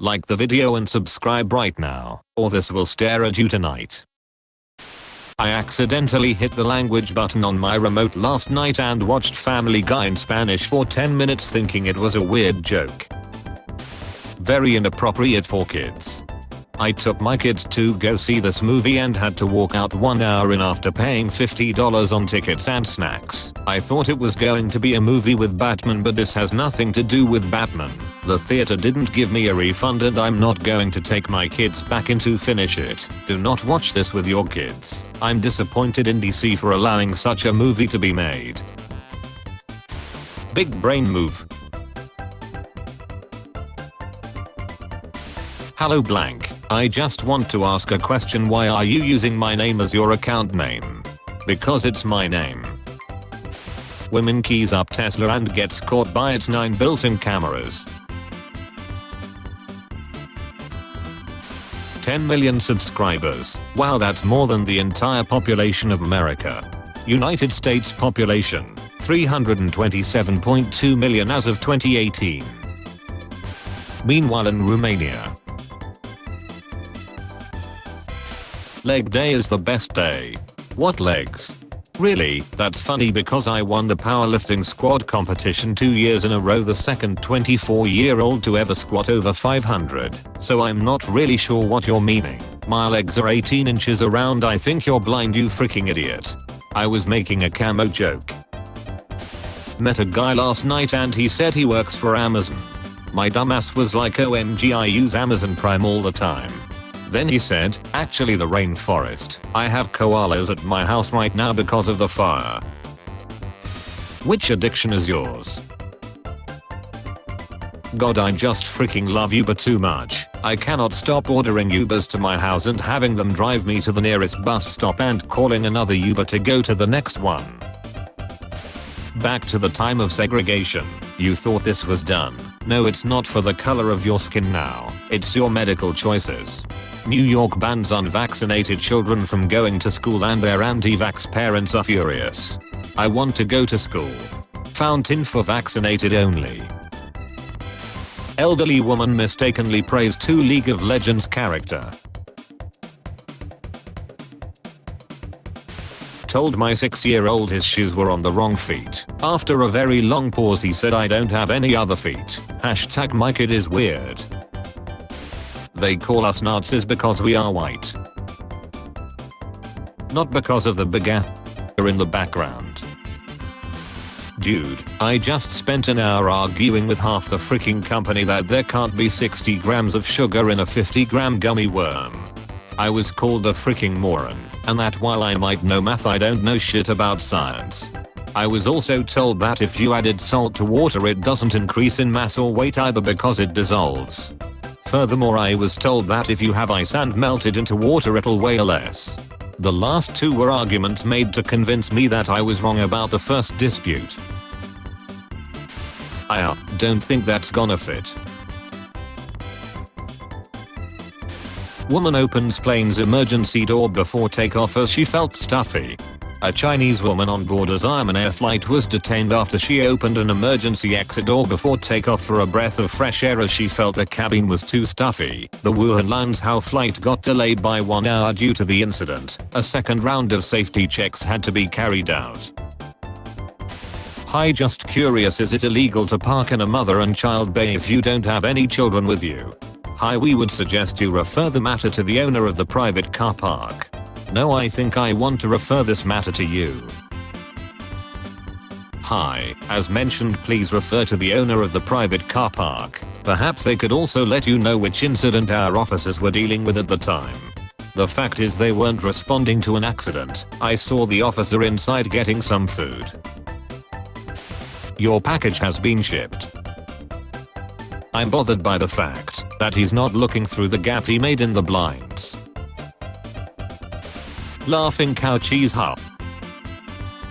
Like the video and subscribe right now, or this will stare at you tonight. I accidentally hit the language button on my remote last night and watched Family Guy in Spanish for 10 minutes thinking it was a weird joke. Very inappropriate for kids. I took my kids to go see this movie and had to walk out 1 hour in after paying $50 on tickets and snacks. I thought it was going to be a movie with Batman, but this has nothing to do with Batman. The theater didn't give me a refund and I'm not going to take my kids back in to finish it. Do not watch this with your kids. I'm disappointed in DC for allowing such a movie to be made. Big brain move. Hello blank. I just want to ask a question. Why are you using my name as your account name? Because it's my name. Woman keys up Tesla and gets caught by its 9 built-in cameras. 10 million subscribers. Wow, that's more than the entire population of America. United States population, 327.2 million as of 2018. Meanwhile in Romania, leg day is the best day. What legs? Really? That's funny because I won the powerlifting squat competition 2 years in a row, the second 24-year-old to ever squat over 500. So I'm not really sure what you're meaning. My legs are 18 inches around. I think you're blind, you freaking idiot. I was making a camo joke. Met a guy last night and he said he works for Amazon. My dumbass was like, OMG, I use Amazon Prime all the time. Then he said, actually the rainforest. I have koalas at my house right now because of the fire. Which addiction is yours? God, I just freaking love Uber too much. I cannot stop ordering Ubers to my house and having them drive me to the nearest bus stop and calling another Uber to go to the next one. Back to the time of segregation. You thought this was done. No, it's not for the color of your skin now. It's your medical choices. New York bans unvaccinated children from going to school and their anti-vax parents are furious. I want to go to school. Fountain for vaccinated only. Elderly woman mistakenly praised 2 League of Legends character. Told my 6-year-old his shoes were on the wrong feet. After a very long pause he said, I don't have any other feet. Hashtag my kid is weird. They call us Nazis because we are white. Not because of the big a**er in the background. Dude, I just spent an hour arguing with half the freaking company that there can't be 60 grams of sugar in a 50-gram gummy worm. I was called a freaking moron, and that while I might know math, I don't know shit about science. I was also told that if you added salt to water it doesn't increase in mass or weight either because it dissolves. Furthermore, I was told that if you have ice and melt it into water it'll weigh less. The last 2 were arguments made to convince me that I was wrong about the first dispute. I don't think that's gonna fit. Woman opens plane's emergency door before takeoff as she felt stuffy. A Chinese woman on board a Xiamen Air flight was detained after she opened an emergency exit door before takeoff for a breath of fresh air as she felt the cabin was too stuffy. The Wuhan Lanzhou flight got delayed by 1 hour due to the incident. A second round of safety checks had to be carried out. Hi, just curious, is it illegal to park in a mother and child bay if you don't have any children with you? Hi, we would suggest you refer the matter to the owner of the private car park. No, I think I want to refer this matter to you. Hi, as mentioned, please refer to the owner of the private car park. Perhaps they could also let you know which incident our officers were dealing with at the time. The fact is they weren't responding to an accident. I saw the officer inside getting some food. Your package has been shipped. I'm bothered by the fact that he's not looking through the gap he made in the blinds. Laughing cow cheese hub.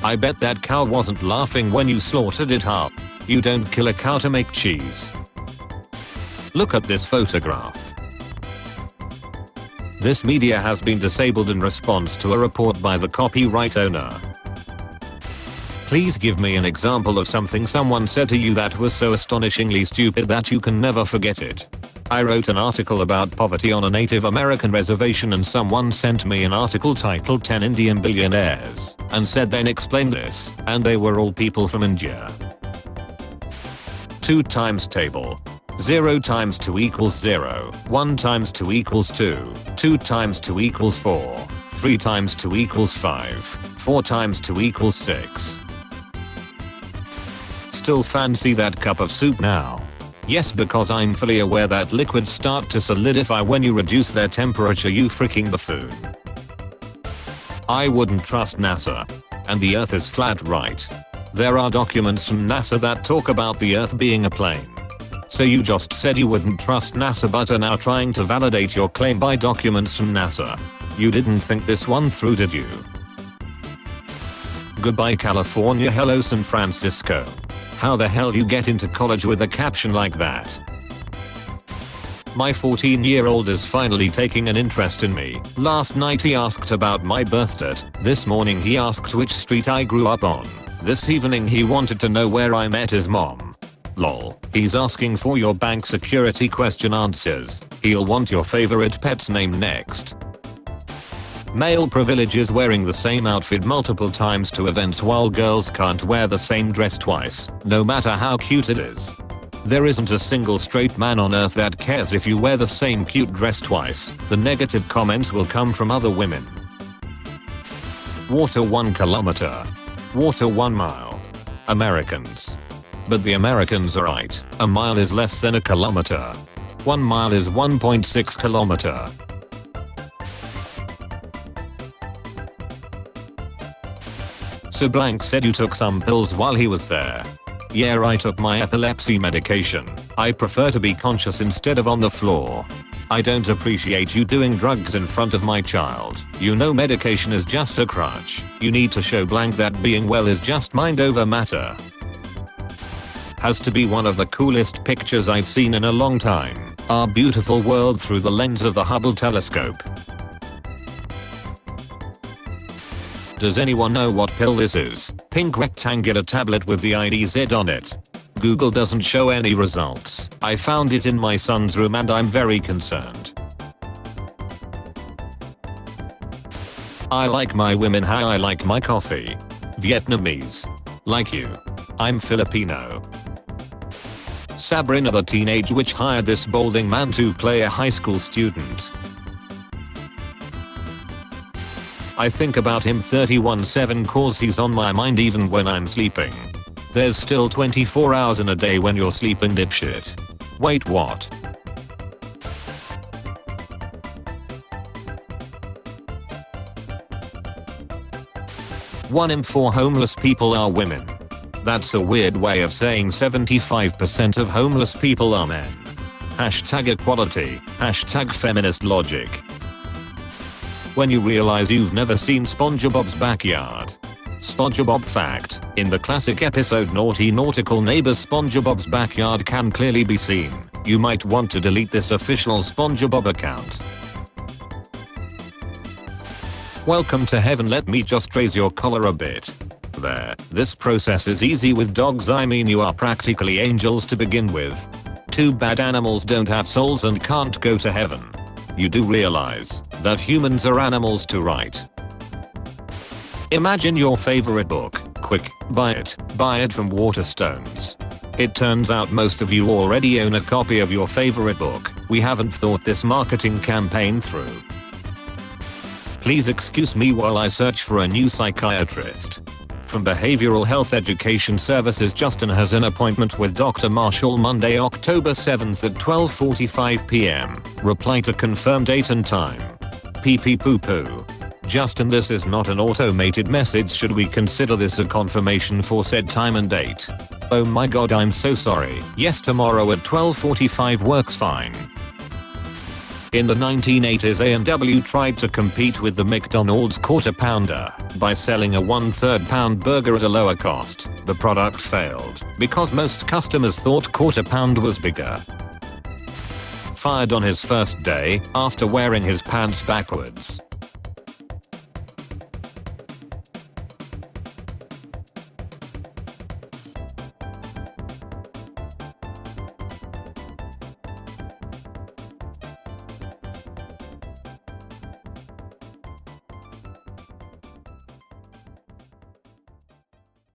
I bet that cow wasn't laughing when you slaughtered it up. You don't kill a cow to make cheese. Look at this photograph. This media has been disabled in response to a report by the copyright owner. Please give me an example of something someone said to you that was so astonishingly stupid that you can never forget it. I wrote an article about poverty on a Native American reservation and someone sent me an article titled 10 Indian Billionaires and said then explain this, and they were all people from India. 2 times table. 0 times 2 equals 0, 1 times 2 equals 2, 2 times 2 equals 4, 3 times 2 equals 5, 4 times 2 equals 6. Still fancy that cup of soup now? Yes, because I'm fully aware that liquids start to solidify when you reduce their temperature, you freaking buffoon. I wouldn't trust NASA. And the earth is flat, right? There are documents from NASA that talk about the earth being a plane. So you just said you wouldn't trust NASA but are now trying to validate your claim by documents from NASA. You didn't think this one through, did you? Goodbye California, hello San Francisco. How the hell you get into college with a caption like that? My 14-year-old is finally taking an interest in me. Last night he asked about my birth date. This morning he asked which street I grew up on. This evening he wanted to know where I met his mom. Lol. He's asking for your bank security question answers. He'll want your favorite pet's name next. Male privilege is wearing the same outfit multiple times to events while girls can't wear the same dress twice, no matter how cute it is. There isn't a single straight man on earth that cares if you wear the same cute dress twice. The negative comments will come from other women. Water 1 kilometer. Water 1 mile. Americans. But the Americans are right. A mile is less than a kilometer. 1 mile is 1.6 kilometer. So blank said you took some pills while he was there. Yeah, I took my epilepsy medication. I prefer to be conscious instead of on the floor. I don't appreciate you doing drugs in front of my child. You know medication is just a crutch. You need to show blank that being well is just mind over matter. Has to be one of the coolest pictures I've seen in a long time. Our beautiful world through the lens of the Hubble telescope. Does anyone know what pill this is? Pink rectangular tablet with the IDZ on it. Google doesn't show any results. I found it in my son's room and I'm very concerned. I like my women how I like my coffee. Vietnamese. Like you. I'm Filipino. Sabrina the teenage witch hired this balding man to play a high school student. I think about him 31/7 cause he's on my mind even when I'm sleeping. There's still 24 hours in a day when you're sleeping, dipshit. Wait, what? One in 4 homeless people are women. That's a weird way of saying 75% of homeless people are men. Hashtag equality. Hashtag feminist logic. When you realize you've never seen SpongeBob's backyard. SpongeBob fact: in the classic episode Naughty Nautical Neighbors, SpongeBob's backyard can clearly be seen. You might want to delete this official SpongeBob account. Welcome to heaven, let me just raise your collar a bit. There, this process is easy with dogs, I mean you are practically angels to begin with. Too bad animals don't have souls and can't go to heaven. You do realize that humans are animals too, right? Imagine your favorite book. Quick, buy it. Buy it from Waterstones. It turns out most of you already own a copy of your favorite book. We haven't thought this marketing campaign through. Please excuse me while I search for a new psychiatrist. From Behavioral Health Education Services, Justin has an appointment with Dr. Marshall Monday, October 7th at 12:45 p.m. Reply to confirm date and time. Pee pee poo poo. Justin, this is not an automated message. Should we consider this a confirmation for said time and date? Oh my god, I'm so sorry. Yes, tomorrow at 12:45 works fine. In the 1980s, A&W tried to compete with the McDonald's Quarter Pounder by selling a 1/3 pound burger at a lower cost. The product failed because most customers thought Quarter Pound was bigger. Fired on his first day after wearing his pants backwards.